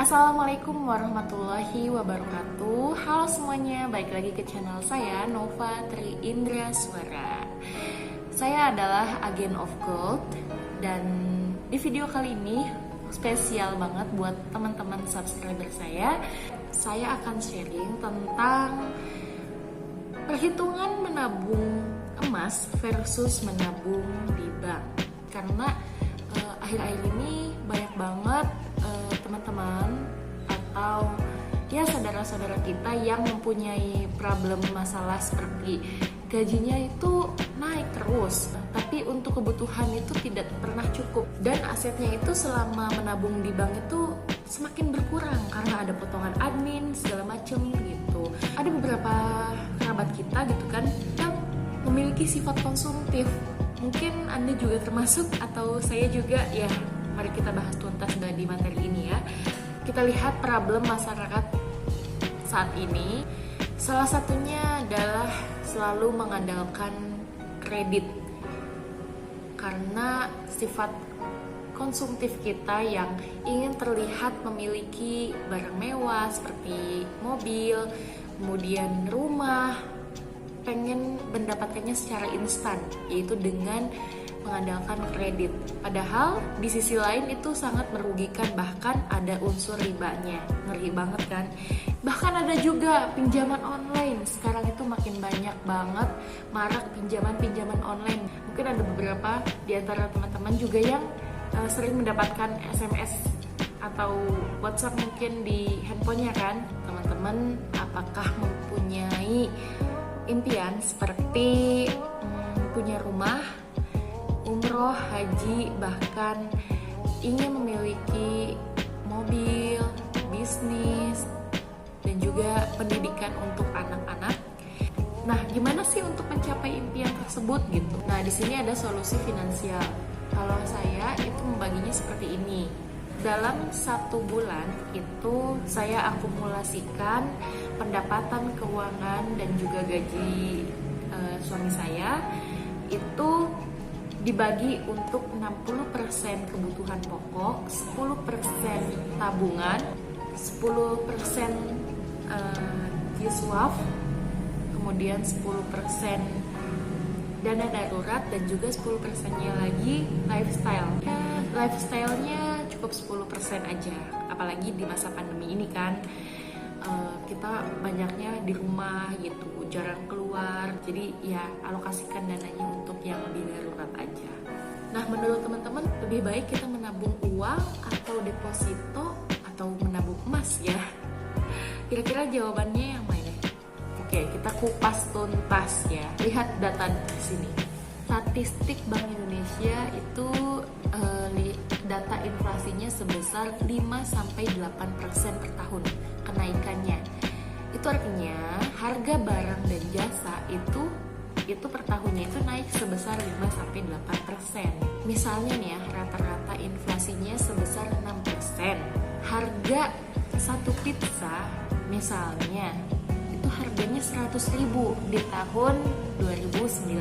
Assalamualaikum warahmatullahi wabarakatuh. Halo semuanya, balik lagi ke channel saya, Nova Tri Indra Suara. Saya adalah agen of gold. Dan di video kali ini spesial banget buat teman-teman subscriber saya. Saya akan sharing tentang perhitungan menabung emas versus menabung di bank. Karena akhir-akhir ini banyak banget teman-teman atau ya saudara-saudara kita yang mempunyai problem masalah seperti gajinya itu naik terus, tapi untuk kebutuhan itu tidak pernah cukup, dan asetnya itu selama menabung di bank itu semakin berkurang karena ada potongan admin segala macem gitu. Ada beberapa kerabat kita gitu kan yang memiliki sifat konsumtif. Mungkin Anda juga termasuk atau saya juga ya. Mari kita bahas tuntas di materi ini ya. Kita lihat problem masyarakat saat ini. Salah satunya adalah selalu mengandalkan kredit. Karena sifat konsumtif kita yang ingin terlihat memiliki barang mewah seperti mobil, kemudian rumah, pengen mendapatkannya secara instan, yaitu dengan mengandalkan kredit. Padahal di sisi lain itu sangat merugikan, bahkan ada unsur ribanya. Ngeri banget kan? Bahkan ada juga pinjaman online. Sekarang itu makin banyak banget marak pinjaman online. Mungkin ada beberapa di antara teman-teman juga yang sering mendapatkan SMS atau WhatsApp mungkin di handphonenya kan. Teman-teman apakah mempunyai impian seperti punya rumah, umroh, haji, bahkan ingin memiliki mobil, bisnis, dan juga pendidikan untuk anak-anak. Nah, gimana sih untuk mencapai impian tersebut gitu? Nah, di sini ada solusi finansial. Kalau saya itu membaginya seperti ini. Dalam 1 bulan itu saya akumulasikan pendapatan keuangan dan juga gaji suami saya itu dibagi untuk 60% kebutuhan pokok, 10% tabungan, 10% kiswaf, kemudian 10% dana darurat, dan juga 10%-nya lagi lifestyle. Lifestyle-nya cukup 10% aja, apalagi di masa pandemi ini kan. Kita banyaknya di rumah gitu, jarang keluar, jadi ya alokasikan dananya untuk yang lebih darurat aja. Nah, menurut teman-teman lebih baik kita menabung uang atau deposito atau menabung emas ya? Kira-kira jawabannya yang mana? Oke, kita kupas tuntas ya. Lihat data di sini. Statistik Bank Indonesia itu data inflasinya sebesar 5-8% per tahun kenaikannya. Itu artinya harga barang dan jasa itu per tahunnya itu naik sebesar 5-8%. Misalnya nih ya, rata-rata inflasinya sebesar 6%. Harga satu pizza misalnya itu harganya 100.000 di tahun 2019.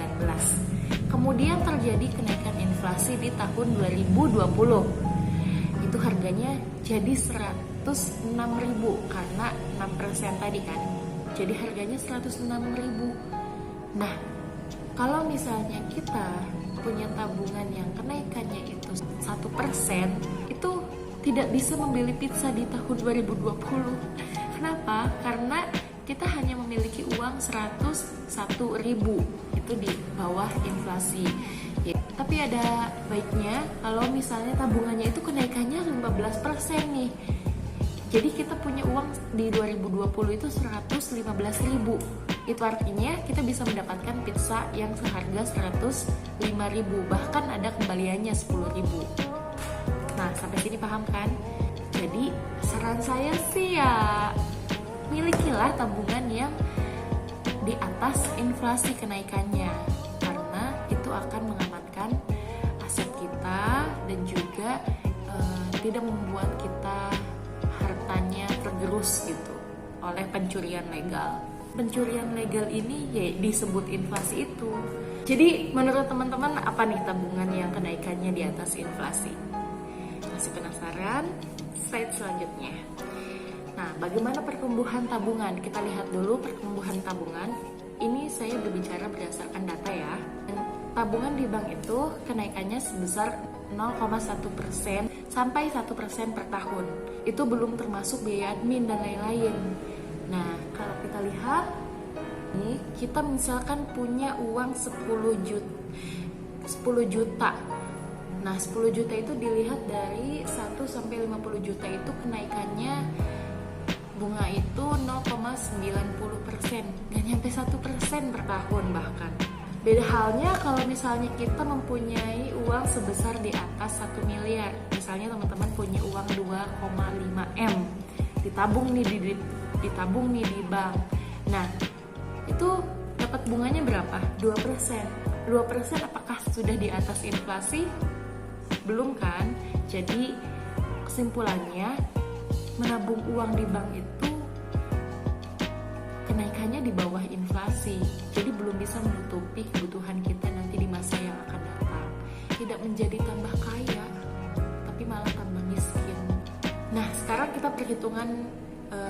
Kemudian terjadi kenaikan inflasi di tahun 2020. Itu harganya jadi 106.000 karena 6% tadi kan. Jadi harganya 106.000. Nah, kalau misalnya kita punya tabungan yang kenaikannya itu 1%, itu tidak bisa membeli pizza di tahun 2020. Kenapa? Karena kita hanya memiliki uang 101.000, itu di bawah inflasi ya. Tapi ada baiknya kalau misalnya tabungannya itu kenaikannya 15% nih. Jadi kita punya uang di 2020 itu 115.000. Itu artinya kita bisa mendapatkan pizza yang seharga 105.000, bahkan ada kembaliannya 10.000. Nah, sampai sini paham kan? Jadi saran saya sih ya, milikilah tabungan yang di atas inflasi kenaikannya, karena itu akan mengamankan aset kita dan juga tidak membuat kita hartanya tergerus gitu oleh pencurian legal. Pencurian legal ini ya disebut inflasi itu. Jadi menurut teman-teman apa nih tabungan yang kenaikannya di atas inflasi? Masih penasaran? slide selanjutnya. Nah, bagaimana pertumbuhan tabungan? Kita lihat dulu pertumbuhan tabungan. Ini saya berbicara berdasarkan data ya. Tabungan di bank itu kenaikannya sebesar 0,1% sampai 1% per tahun. Itu belum termasuk biaya admin dan lain-lain. Nah, kalau kita lihat nih, kita misalkan punya uang 10 juta. Nah, 10 juta itu dilihat dari 1 sampai 50 juta itu kenaikannya bunga itu 0,90%, gak nyampe 1% per tahun bahkan. Beda halnya kalau misalnya kita mempunyai uang sebesar di atas 1 miliar. Misalnya teman-teman punya uang 2,5 M, ditabung nih di bank. Nah, itu dapat bunganya berapa? 2%. 2% apakah sudah di atas inflasi? Belum kan? Jadi kesimpulannya, menabung uang di bank itu kenaikannya di bawah inflasi. Jadi belum bisa menutupi kebutuhan kita nanti di masa yang akan datang. Tidak menjadi tambah kaya, tapi malah tambah miskin. Nah, sekarang kita perhitungan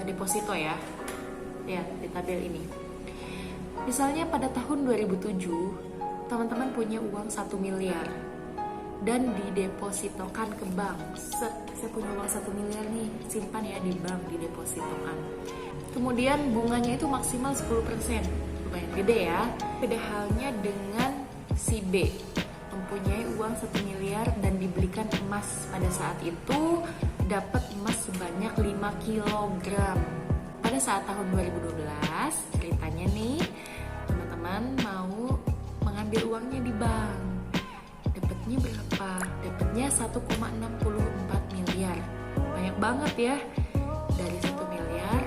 deposito ya. Ya, di tabel ini. Misalnya pada tahun 2007, teman-teman punya uang 1 miliar dan didepositokan ke bank. Saya punya uang 1 miliar nih, simpan ya di bank, didepositokan. Kemudian bunganya itu maksimal 10%, lumayan gede ya. Beda halnya dengan si B, mempunyai uang 1 miliar dan dibelikan emas. Pada saat itu dapat emas sebanyak 5 kilogram. Pada saat tahun 2012, ceritanya nih, teman-teman mau mengambil uangnya di bank. Dapatnya berapa? Dapatnya 1,64 miliar. Banyak banget ya. Dari 1 miliar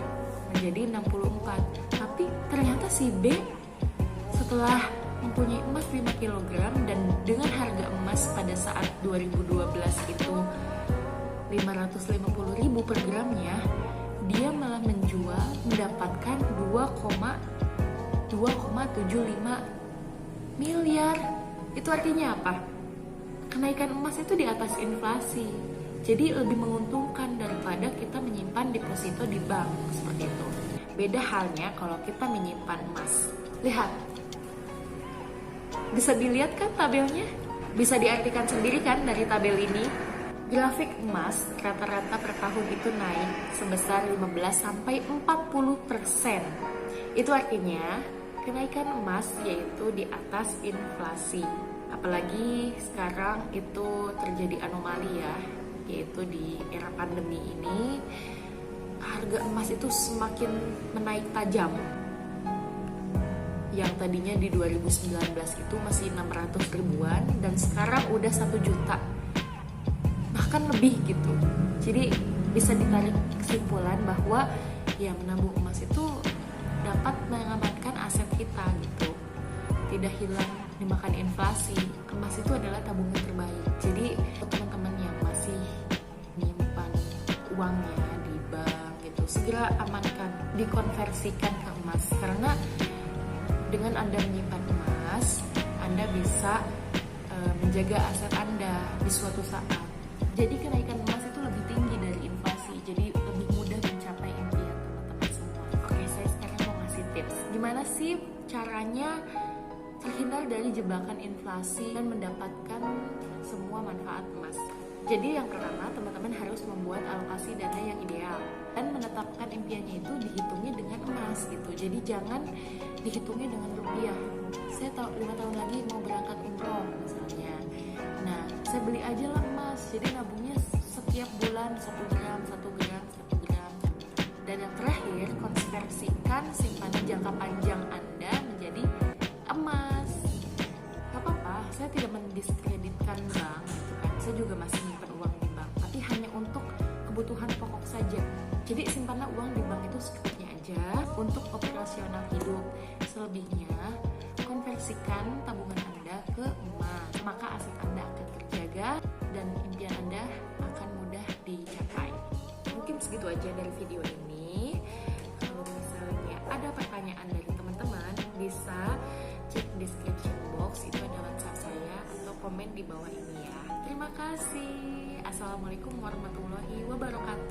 menjadi 64. Tapi ternyata si B setelah mempunyai emas 5 kg dan dengan harga emas pada saat 2012 itu 550.000 per gramnya, dia malah menjual mendapatkan 2,75 miliar. Itu artinya apa? Kenaikan emas itu di atas inflasi. Jadi lebih menguntungkan daripada kita menyimpan deposito di bank seperti itu. Beda halnya kalau kita menyimpan emas. Lihat. Bisa dilihat kan tabelnya? Bisa diartikan sendiri kan dari tabel ini? Grafik emas rata-rata per tahun itu naik sebesar 15 sampai 40%. Itu artinya kenaikan emas yaitu di atas inflasi. Apalagi sekarang itu terjadi anomali ya, yaitu di era pandemi ini harga emas itu semakin menaik tajam. Yang tadinya di 2019 itu masih 600 ribuan dan sekarang udah 1 juta, bahkan lebih gitu. Jadi bisa ditarik kesimpulan bahwa ya menabung emas itu dapat mengamankan aset kita gitu, tidak hilang dimakan inflasi. Emas itu adalah tabungan terbaik. Jadi teman-teman yang masih menyimpan uangnya di bank gitu, segera amankan, dikonversikan ke emas. Karena dengan Anda menyimpan emas, Anda bisa menjaga aset Anda di suatu saat. Jadi kenaikan emas itu lebih tinggi dari inflasi. Jadi lebih mudah mencapai impian teman-teman semua. Oke, saya sekarang mau ngasih tips. Gimana sih caranya terhindar dari jebakan inflasi dan mendapatkan semua manfaat emas? Jadi yang pertama, teman-teman harus membuat alokasi dana yang ideal dan menetapkan impiannya itu dihitungnya dengan emas gitu. Jadi jangan dihitungnya dengan rupiah. Saya tahu 5 tahun lagi mau berangkat umroh misalnya. Nah, saya beli aja lah emas. Jadi nabungnya setiap bulan 1 gram, 1 gram, 1 gram. Dan yang terakhir, konversikan simpanan jangka panjang Anda menjadi emas. Gak apa-apa, saya tidak mendiskreditkan bank gitu kan. Saya juga masih menyimpan uang di bank, tapi hanya untuk kebutuhan pokok saja. Jadi simpanlah uang di bank itu secukupnya aja untuk operasional hidup. Selebihnya konversikan tabungan Anda ke emas. Maka aset Anda akan terjaga dan impian Anda akan mudah dicapai. Mungkin segitu aja dari video ini. Kalau misalnya ada pertanyaan dari teman-teman, bisa cek description box, itu ada WhatsApp saya, atau komen di bawah ini ya. Terima kasih. Assalamualaikum warahmatullahi wabarakatuh.